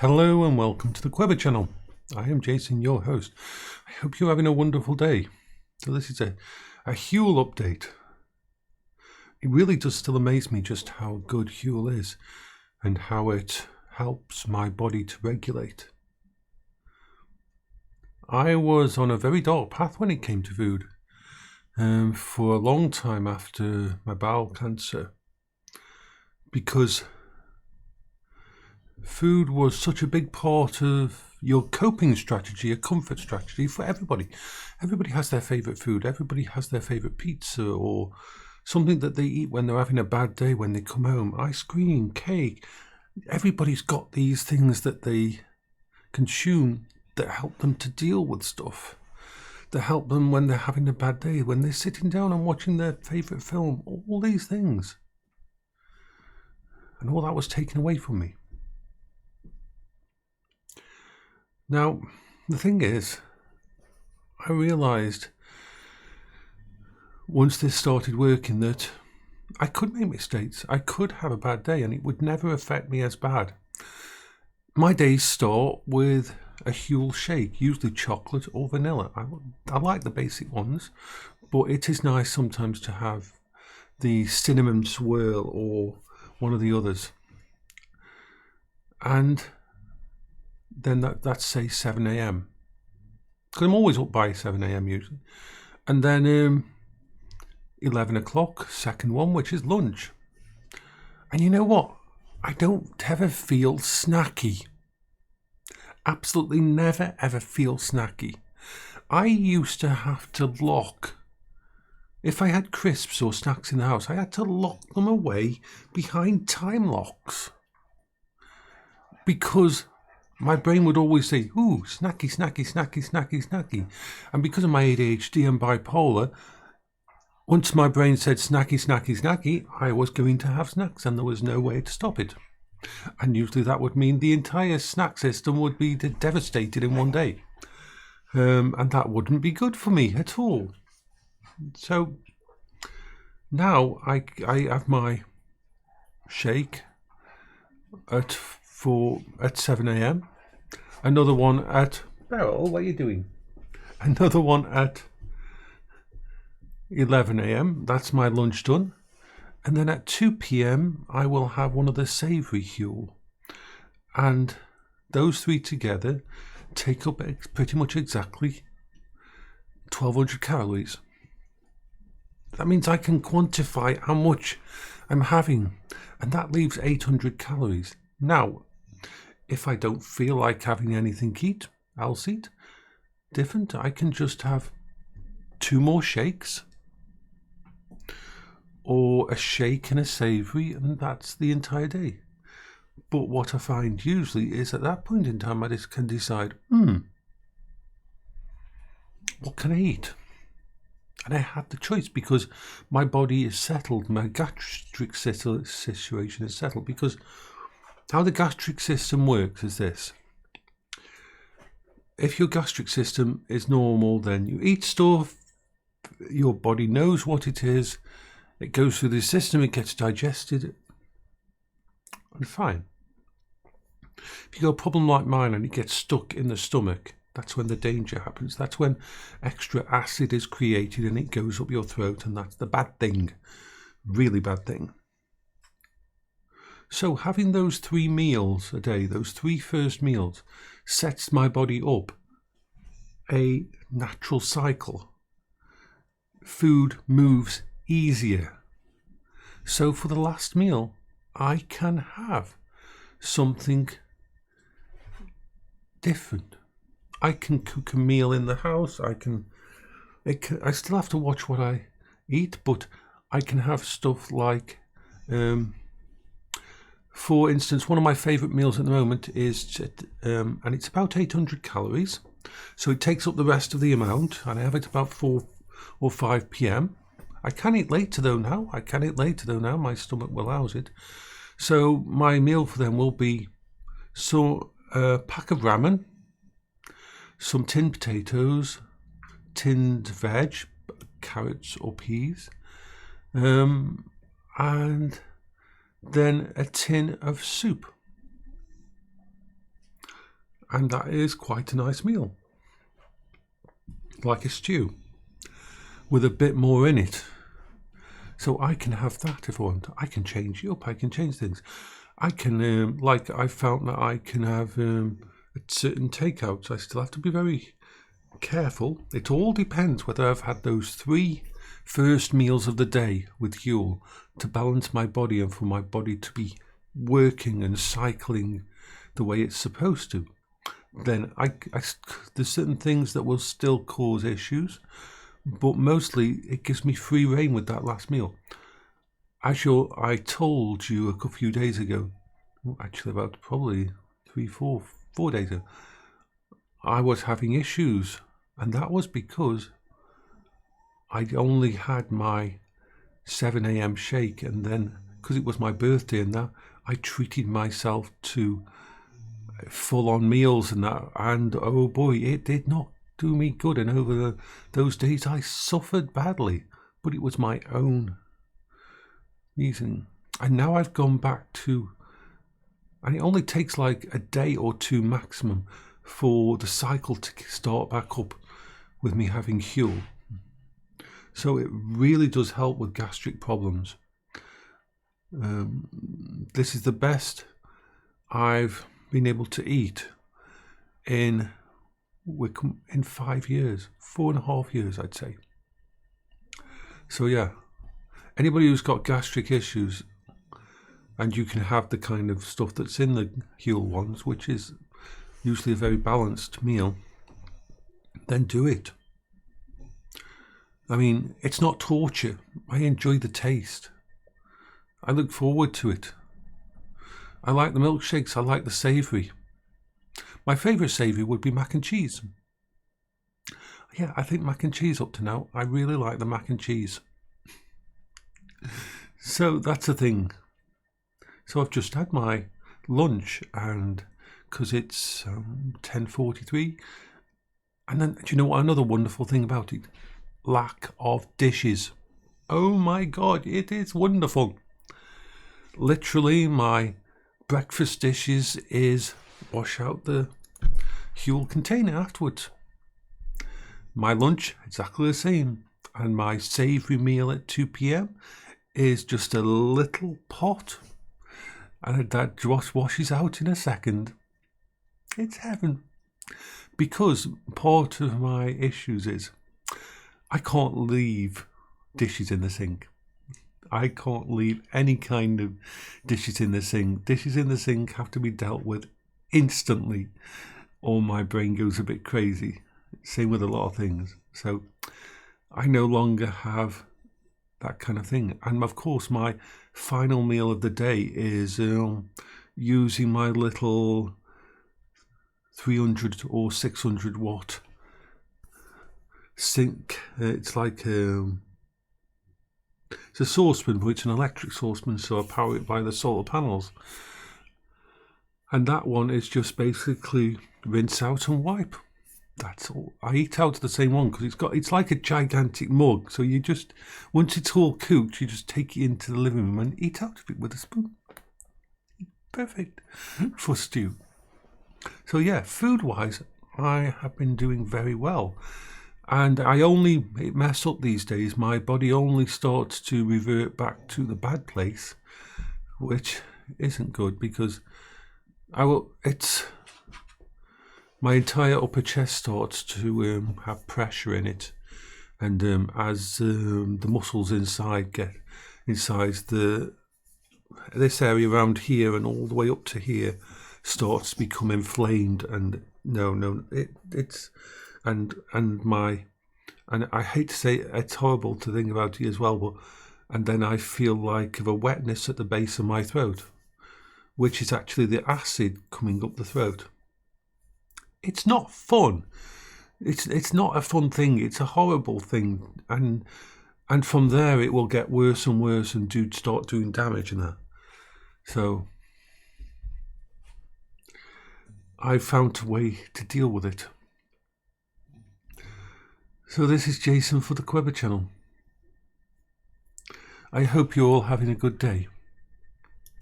Hello and welcome to the Queber channel. I am Jason, your host. I hope you're having a wonderful day. So this is a Huel update. It really does still amaze me just how good Huel is and how it helps my body to regulate. I was on a very dark path when it came to food for a long time after my bowel cancer, because food was such a big part of your coping strategy, a comfort strategy for everybody. Everybody has their favourite food. Everybody has their favourite pizza or something that they eat when they're having a bad day, when they come home. Ice cream, cake. Everybody's got these things that they consume that help them to deal with stuff, that help them when they're having a bad day, when they're sitting down and watching their favourite film, all these things. And all that was taken away from me. Now, the thing is, I realised once this started working that I could make mistakes. I could have a bad day and it would never affect me as bad. My days start with a Huel shake, usually chocolate or vanilla. I like the basic ones, but it is nice sometimes to have the cinnamon swirl or one of the others. And then that's say 7 a.m. because I'm always up by 7 a.m. usually. And then 11 o'clock, second one, which is lunch. And you know what? I don't ever feel snacky. Absolutely never ever feel snacky. I used to have to lock, if I had crisps or snacks in the house, I had to lock them away behind time locks, because my brain would always say, ooh, snacky, snacky, snacky, snacky, snacky. And because of my ADHD and bipolar, once my brain said snacky, snacky, snacky, I was going to have snacks and there was no way to stop it. And usually that would mean the entire snack system would be devastated in one day. And that wouldn't be good for me at all. So now I have my shake at 7 a.m. Another one at Beryl, what are you doing? Another one at 11 a.m. That's my lunch done. And then at 2 p.m. I will have one of the savoury Huel. And those three together take up pretty much exactly 1,200 calories. That means I can quantify how much I'm having, and that leaves 800 calories. Now, if I don't feel like having anything else eat different, I can just have 2 more shakes or a shake and a savoury, and that's the entire day. But what I find usually is at that point in time I just can decide, what can I eat? And I have the choice because my body is settled, my gastric situation is settled, because how the gastric system works is this. If your gastric system is normal, then you eat stuff, your body knows what it is, it goes through the system, it gets digested, and fine. If you got a problem like mine and it gets stuck in the stomach, that's when the danger happens. That's when extra acid is created and it goes up your throat, and that's the bad thing, really bad thing. So having those 3 meals a day, those 3 first meals, sets my body up a natural cycle. Food moves easier. So for the last meal, I can have something different. I can cook a meal in the house. I still have to watch what I eat, but I can have stuff like, for instance, one of my favourite meals at the moment is, and it's about 800 calories. So it takes up the rest of the amount, and I have it about 4 or 5 p.m. I can eat later though now. My stomach will house it. So my meal for them will be a pack of ramen, some tinned potatoes, tinned veg, carrots or peas, and then a tin of soup. and that is quite a nice meal, like a stew with a bit more in it. So I can have that if I want. I can change it up. I can change things. I can, like I found that I can have certain takeouts. I still have to be very careful. It all depends whether I've had those 3 first meals of the day with Huel to balance my body and for my body to be working and cycling the way it's supposed to. Then there's certain things that will still cause issues, but mostly it gives me free rein with that last meal. As I told you a few days ago, actually about probably 4 days ago, I was having issues, and that was because I'd only had my 7 a.m. shake, and then because it was my birthday and that, I treated myself to full-on meals and that, and oh boy, it did not do me good. And over those days I suffered badly, but it was my own reason. And now I've gone back to, and it only takes like a day or 2 maximum for the cycle to start back up with me having Huel. So it really does help with gastric problems. This is the best I've been able to eat in 5 years, 4.5 years, I'd say. So yeah, anybody who's got gastric issues, and you can have the kind of stuff that's in the Huel ones, which is usually a very balanced meal, then do it. I mean, it's not torture. I enjoy the taste. I look forward to it. I like the milkshakes. I like the savoury. My favourite savoury would be mac and cheese. Yeah, I think mac and cheese up to now. I really like the mac and cheese. So that's the thing. So I've just had my lunch, and because it's 10:43, and then do you know what? Another wonderful thing about it: lack of dishes. Oh my God, it is wonderful. Literally, my breakfast dishes is wash out the Huel container afterwards. My lunch, exactly the same. And my savoury meal at 2 p.m. is just a little pot, and that just washes out in a second. It's heaven. Because part of my issues is I can't leave dishes in the sink. I can't leave any kind of dishes in the sink. Dishes in the sink have to be dealt with instantly, or my brain goes a bit crazy. Same with a lot of things. So I no longer have that kind of thing. And of course, my final meal of the day is using my little 300 or 600 watt sink. It's like it's a saucepan, but it's an electric saucepan, so I power it by the solar panels. And that one is just basically rinse out and wipe. That's all. I eat out of the same one because it's like a gigantic mug. So you just, once it's all cooked, you just take it into the living room and eat out of it with a spoon. Perfect for stew. So yeah, food-wise, I have been doing very well. And it mess up these days. My body only starts to revert back to the bad place, which isn't good because my entire upper chest starts to have pressure in it, and as the muscles inside get inside, this area around here and all the way up to here starts to become inflamed, and and I hate to say it's horrible to think about it as well, and then I feel like a wetness at the base of my throat, which is actually the acid coming up the throat. It's not fun. It's not a fun thing. It's a horrible thing, and from there it will get worse and worse and start doing damage and that. So I've found a way to deal with it. So this is Jason for the Quebber channel. I hope you're all having a good day.